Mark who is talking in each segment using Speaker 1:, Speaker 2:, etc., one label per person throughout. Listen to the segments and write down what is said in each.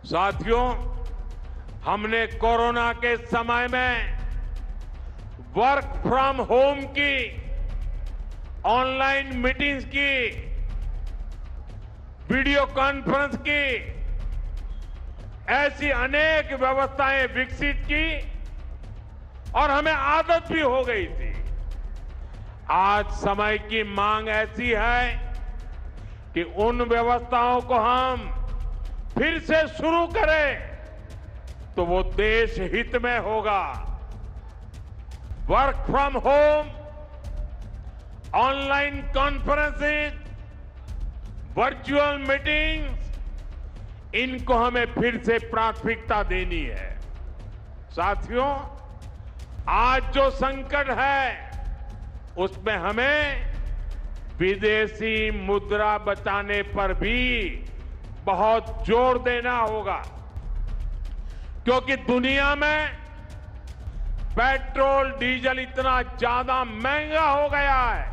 Speaker 1: साथियों, हमने कोरोना के समय में वर्क फ्रॉम होम की, ऑनलाइन मीटिंग्स की, वीडियो कॉन्फ्रेंस की, ऐसी अनेक व्यवस्थाएं विकसित की और हमें आदत भी हो गई थी। आज समय की मांग ऐसी है कि उन व्यवस्थाओं को हम फिर से शुरू करें तो वो देश हित में होगा। Work from home, online conferences, virtual meetings, इनको हमें फिर से प्राथमिकता देनी है। साथियों, आज जो संकट है उसमें हमें विदेशी मुद्रा बचाने पर भी बहुत जोर देना होगा, क्योंकि दुनिया में पेट्रोल डीजल इतना ज्यादा महंगा हो गया है,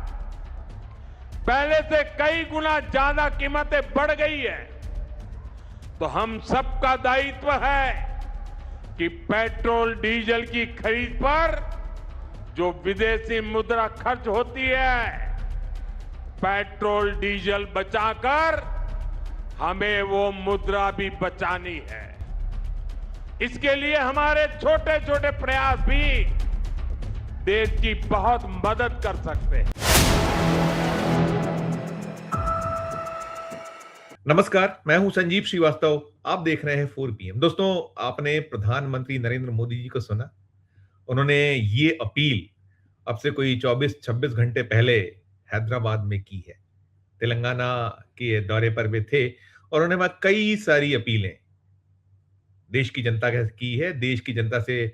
Speaker 1: पहले से कई गुना ज्यादा कीमतें बढ़ गई है। तो हम सबका दायित्व है कि पेट्रोल डीजल की खरीद पर जो विदेशी मुद्रा खर्च होती है, पेट्रोल डीजल बचाकर हमें वो मुद्रा भी बचानी है। इसके लिए हमारे छोटे छोटे प्रयास भी देश की बहुत मदद कर सकते हैं।
Speaker 2: नमस्कार, मैं हूं संजीव श्रीवास्तव। आप देख रहे हैं 4 PM। दोस्तों, आपने प्रधानमंत्री नरेंद्र मोदी जी को सुना। उन्होंने ये अपील अब से कोई 24-26 घंटे पहले हैदराबाद में की है। तेलंगाना के दौरे पर वे थे और उन्होंने वहां कई सारी अपीलें देश की जनता से की है। देश की जनता से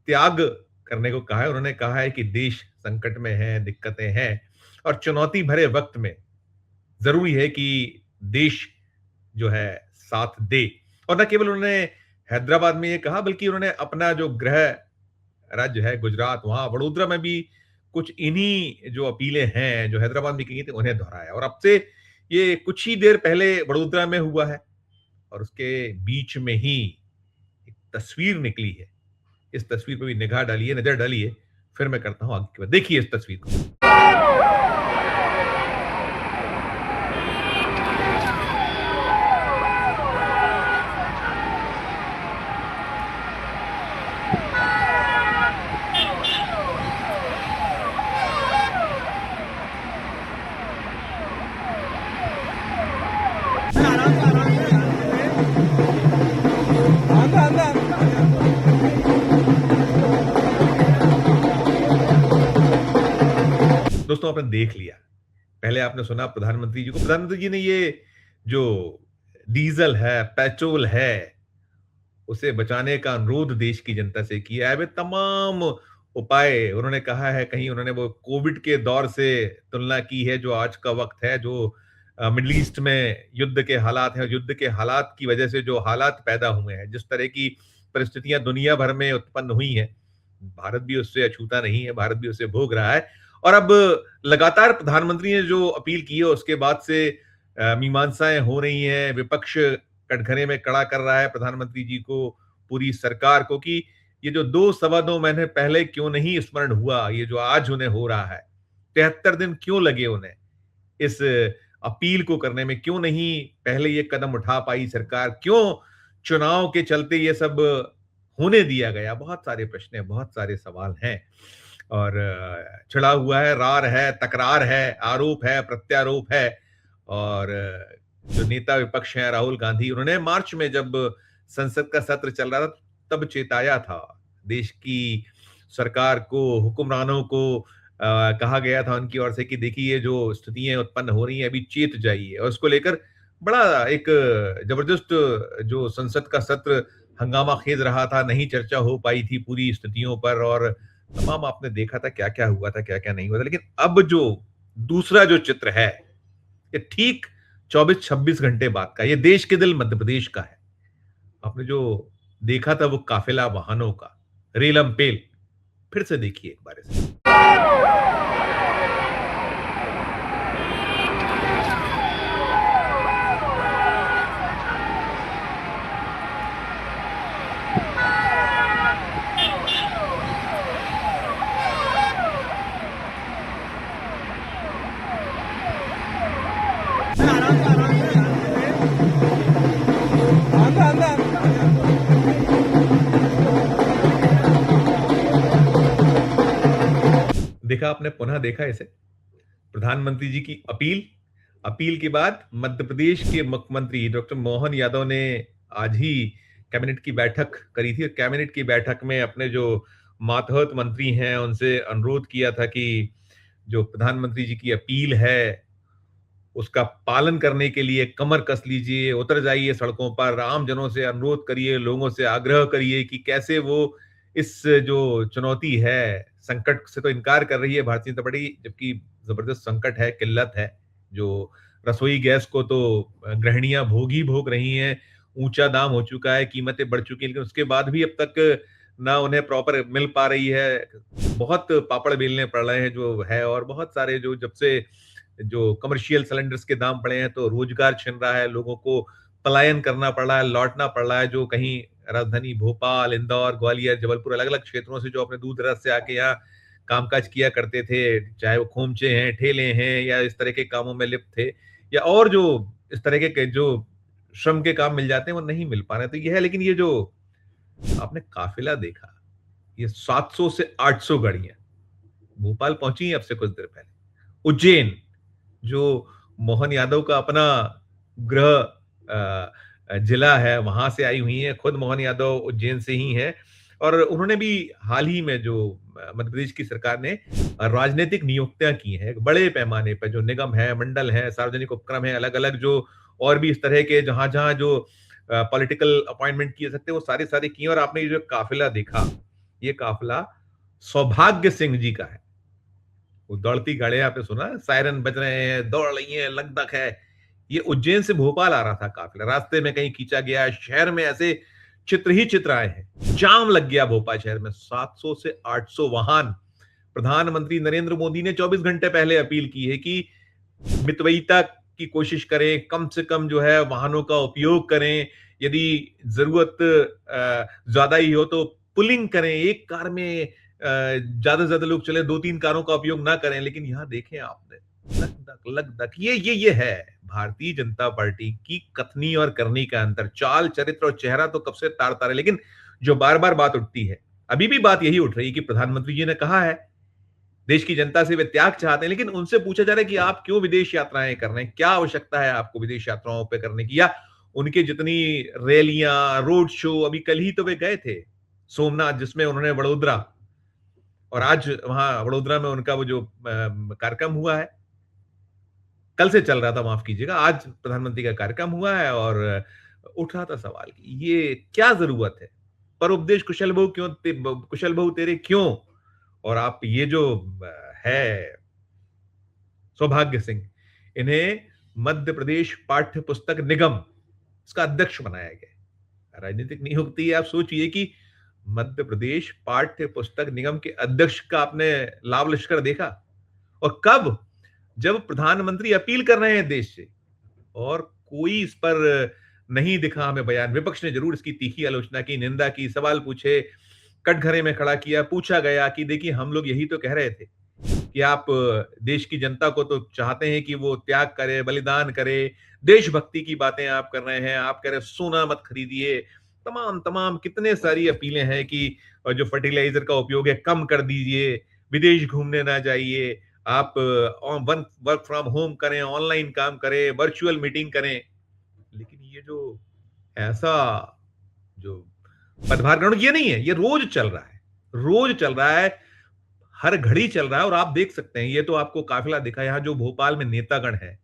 Speaker 2: त्याग करने को कहा है। उन्होंने कहा है कि देश संकट में है, दिक्कतें हैं और चुनौती भरे वक्त में जरूरी है कि देश जो है साथ दे। और न केवल उन्होंने हैदराबाद में ये कहा, बल्कि उन्होंने अपना जो गृह राज्य है गुजरात, वहां वडोदरा में भी कुछ इन्हीं जो अपीलें हैं जो हैदराबाद में की थी उन्हें दोहराया। और अब से ये कुछ ही देर पहले वडोदरा में हुआ है और उसके बीच में ही एक तस्वीर निकली है। इस तस्वीर पर भी निगाह डालिए, नजर डालिए, फिर मैं करता हूं आगे की बात। देखिए इस तस्वीर को। दोस्तों, आपने देख लिया, पहले आपने सुना प्रधानमंत्री जी को। प्रधानमंत्री जी ने ये जो डीजल है, पेट्रोल है, उसे बचाने का अनुरोध देश की जनता से किया है। वे तमाम उपाय उन्होंने कहा है, कहीं उन्होंने वो कोविड के दौर से तुलना की है जो आज का वक्त है, जो मिडिल ईस्ट में युद्ध के हालात हैं। युद्ध के हालात की वजह से जो हालात पैदा हुए हैं, जिस तरह की परिस्थितियां दुनिया भर में उत्पन्न हुई हैं, भारत भी उससे अछूता नहीं है, भारत भी उससे भोग रहा है। और अब लगातार प्रधानमंत्री ने जो अपील की है उसके बाद से मीमांसाएं हो रही हैं। विपक्ष कटघरे में खड़ा कर रहा है प्रधानमंत्री जी को, पूरी सरकार को, कि ये जो 2-2.25 महीने पहले क्यों नहीं स्मरण हुआ, ये जो आज उन्हें हो रहा है, 73 दिन क्यों लगे उन्हें इस अपील को करने में, क्यों नहीं पहले ये कदम उठा पाई सरकार, क्यों चुनाव के चलते ये सब होने दिया गया। बहुत सारे प्रश्न हैं, बहुत सारे सवाल हैं और छिड़ा हुआ है, रार है, तकरार है, आरोप है, प्रत्यारोप है। और जो नेता विपक्ष हैं राहुल गांधी, उन्होंने मार्च में जब संसद का सत्र चल रहा था तब चेताया था देश की सरकार को, हुक्मरानों को। कहा गया था उनकी ओर से कि देखिए ये जो स्थितियां उत्पन्न हो रही हैं, अभी चेत जाइए। और उसको लेकर बड़ा एक जबरदस्त जो संसद का सत्र हंगामा खेज रहा था, नहीं चर्चा हो पाई थी पूरी स्थितियों पर और तमाम आपने देखा था क्या क्या हुआ था, क्या क्या नहीं हुआ था। लेकिन अब जो दूसरा जो चित्र है, ये ठीक 24-26 घंटे बाद का, ये देश के दिल मध्य प्रदेश का है। आपने जो देखा था वो काफिला वाहनों का, रेलम पेल, फिर से देखिए एक बार इसे। देखा आपने, पुनः देखा इसे, प्रधानमंत्री जी की अपील के बाद मध्य प्रदेश के मुख्यमंत्री डॉक्टर मोहन यादव ने आज ही कैबिनेट की बैठक करी थी। कैबिनेट की बैठक में अपने जो मातहत मंत्री हैं उनसे अनुरोध किया था कि जो प्रधानमंत्री जी की अपील है उसका पालन करने के लिए कमर कस लीजिए, उतर जाइए सड़कों पर, आम जनों से अनुरोध करिए, लोगों से आग्रह करिए कि कैसे वो इस जो चुनौती है, संकट से तो इनकार कर रही है भारतीय जनता पार्टी, जबकि जबरदस्त संकट है, किल्लत है, जो रसोई गैस को तो गृहिणियां भोग रही हैं, ऊंचा दाम हो चुका है, कीमतें बढ़ चुकी हैं, लेकिन उसके बाद भी अब तक ना उन्हें प्रॉपर मिल पा रही है, बहुत पापड़ बेलने पड़ रहे हैं जो है, और बहुत सारे जो जब से जो कमर्शियल सिलेंडर्स के दाम बढ़े हैं तो रोजगार छिन रहा है, लोगों को पलायन करना पड़ रहा है, लौटना पड़ रहा है, जो कहीं राजधानी भोपाल, इंदौर, ग्वालियर, जबलपुर, अलग अलग क्षेत्रों से जो अपने दूर दराज से आके यहाँ कामकाज किया करते थे, चाहे वो खोमचे हैं, ठेले हैं, या इस तरह के कामों में लिप्त थे, या और जो इस तरह के जो श्रम के काम मिल जाते हैं वो नहीं मिल पा रहे, तो ये है। लेकिन ये जो आपने काफिला देखा, ये 700 से 800 गाड़ियां भोपाल पहुंची हैं अब से कुछ देर पहले। उज्जैन, जो मोहन यादव का अपना जिला है, वहां से आई हुई है, खुद मोहन यादव उज्जैन से ही है, और उन्होंने भी हाल ही में जो मध्य प्रदेश की सरकार ने राजनीतिक नियुक्तियां की हैं बड़े पैमाने पर, जो निगम है, मंडल है, सार्वजनिक उपक्रम है, अलग अलग जो और भी इस तरह के जहां जहां जो पॉलिटिकल अपॉइंटमेंट किए सकते वो सारे सारे किए। और आपने ये जो काफिला देखा, ये काफिला सौभाग्य सिंह जी का है। वो दौड़ती गाड़ियां आपने सुना, सायरन बज रहे हैं, दौड़ रही हैं, लगदक है। ये उज्जैन से भोपाल आ रहा था काफिला, रास्ते में कहीं खींचा गया, शहर में ऐसे चित्र ही चित्र आए हैं, जाम लग गया भोपाल शहर में, 700 से 800 वाहन। प्रधानमंत्री नरेंद्र मोदी ने 24 घंटे पहले अपील की है कि मितव्ययिता की कोशिश करें, कम से कम जो है वाहनों का उपयोग करें, यदि जरूरत ज्यादा ही हो तो पुलिंग करें, एक कार में ज्यादा से ज्यादा लोग चले, 2-3 कारों का उपयोग ना करें। लेकिन यहां देखें आपने, लगदक ये है भारतीय जनता पार्टी की कथनी और करनी का अंतर। चाल, चरित्र और चेहरा तो कब से तार तार है, लेकिन जो बार बार बात उठती है, अभी भी बात यही उठ रही है कि प्रधानमंत्री जी ने कहा है देश की जनता से वे त्याग चाहते हैं, लेकिन उनसे पूछा जा रहा है कि आप क्यों विदेश यात्राएं कर रहे हैं, क्या आवश्यकता है आपको विदेश यात्राओं पे करने की, या उनके जितनी रैलियां, रोड शो, अभी कल ही तो वे गए थे सोमनाथ, जिसमें उन्होंने वडोदरा, और आज वहां वडोदरा में उनका वो जो कार्यक्रम हुआ है, कल से चल रहा था, माफ कीजिएगा, आज प्रधानमंत्री का कार्यक्रम हुआ है, और उठ रहा था सवाल कि ये क्या जरूरत है, पर उपदेश कुशल बहु तेरे क्यों। और आप ये जो है सौभाग्य सिंह, इन्हें मध्य प्रदेश पाठ्य पुस्तक निगम, इसका अध्यक्ष बनाया गया। राजनीतिक नियुक्ति, आप सोचिए कि मध्य प्रदेश पाठ्य पुस्तक निगम के अध्यक्ष का आपने लाभ लश्कर देखा, और कब, जब प्रधानमंत्री अपील कर रहे हैं देश से, और कोई इस पर नहीं दिखा हमें बयान। विपक्ष ने जरूर इसकी तीखी आलोचना की, निंदा की, सवाल पूछे, कटघरे में खड़ा किया, पूछा गया कि देखिए हम लोग यही तो कह रहे थे कि आप देश की जनता को तो चाहते हैं कि वो त्याग करे, बलिदान करे, देशभक्ति की बातें आप कर रहे हैं, आप कह रहे हैं सोना मत खरीदिए, तमाम तमाम कितने सारी अपीलें हैं कि जो फर्टिलाइजर का उपयोग है कम कर दीजिए, विदेश घूमने ना जाइए, आप वर्क फ्रॉम होम करें, ऑनलाइन काम करें, वर्चुअल मीटिंग करें। लेकिन ये जो ऐसा जो पदभार ग्रहण, ये नहीं है, ये रोज चल रहा है, रोज चल रहा है, हर घड़ी चल रहा है। और आप देख सकते हैं, ये तो आपको काफिला दिखा, यहाँ जो भोपाल में नेतागण है,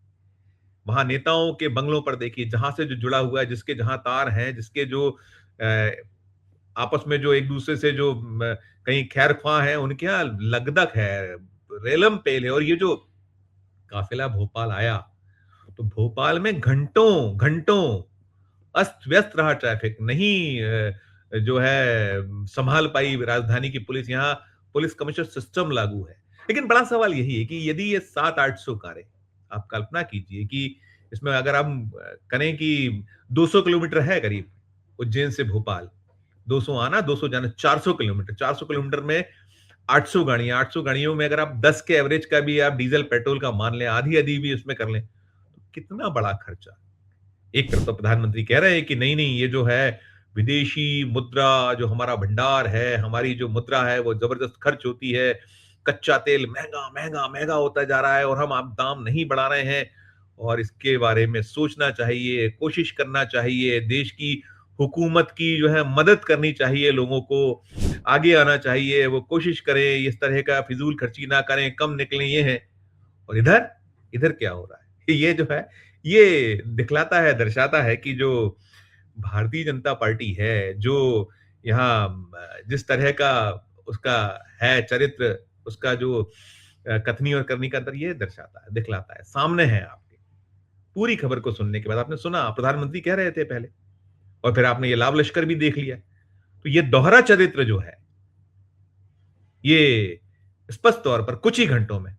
Speaker 2: वहां नेताओं के बंगलों पर देखिए, जहां से जो जुड़ा हुआ है, जिसके जहां तार हैं, जिसके जो आपस में जो एक दूसरे से जो कहीं खैर ख्वाह है, उनके यहाँ लगदक है, रेलम पेल है। और ये जो काफिला भोपाल आया, तो भोपाल में घंटों घंटों अस्त व्यस्त रहा ट्रैफिक, नहीं जो है संभाल पाई राजधानी की पुलिस। यहाँ पुलिस कमिश्नर सिस्टम लागू है। लेकिन बड़ा सवाल यही है कि यदि ये 700-800 कारें, आप कल्पना कीजिए कि इसमें अगर हम करें कि 200 किलोमीटर है करीब उज्जैन से भोपाल, 200 आना 200 जाना, 400 किलोमीटर, 400 किलोमीटर में 800 गाड़ियां, 800 गाड़ियों में अगर आप 10 के एवरेज का भी आप डीजल पेट्रोल का मान लें, आधी आधी भी उसमें कर लें, तो कितना बड़ा खर्चा, एक तरफ तो प्रधानमंत्री कह रहे हैं कि नहीं नहीं, ये जो है विदेशी मुद्रा जो हमारा भंडार है, हमारी जो मुद्रा है वो जबरदस्त खर्च होती है, कच्चा तेल महंगा महंगा महंगा होता जा रहा है और हम आप दाम नहीं बढ़ा रहे हैं और इसके बारे में सोचना चाहिए, कोशिश करना चाहिए, देश की हुकूमत की जो है मदद करनी चाहिए, लोगों को आगे आना चाहिए, वो कोशिश करें, इस तरह का फिजूल खर्ची ना करें, कम निकलें, ये है। और इधर इधर क्या हो रहा है? ये जो है, ये दिखलाता है, दर्शाता है कि जो भारतीय जनता पार्टी है, जो यहाँ जिस तरह का उसका है चरित्र, उसका जो कथनी और करनी का अंतर, ये दर्शाता है, दिखलाता है, सामने है आपके। पूरी खबर को सुनने के बाद आपने सुना प्रधानमंत्री कह रहे थे पहले और फिर आपने ये लाव लश्कर भी देख लिया। तो ये दोहरा चरित्र जो है, ये स्पष्ट तौर पर कुछ ही घंटों में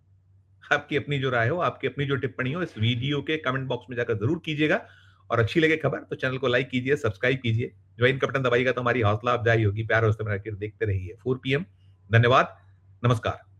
Speaker 2: आपकी अपनी जो राय हो, आपकी अपनी जो टिप्पणी हो, इस वीडियो के कमेंट बॉक्स में जाकर जरूर कीजिएगा और अच्छी लगे खबर तो चैनल को लाइक कीजिए, सब्सक्राइब कीजिए, ज्वाइन का बटन दबाइएगा तो हमारी हौसला अफजाई होगी। प्यार और देखते रहिए 4 PM। धन्यवाद, नमस्कार।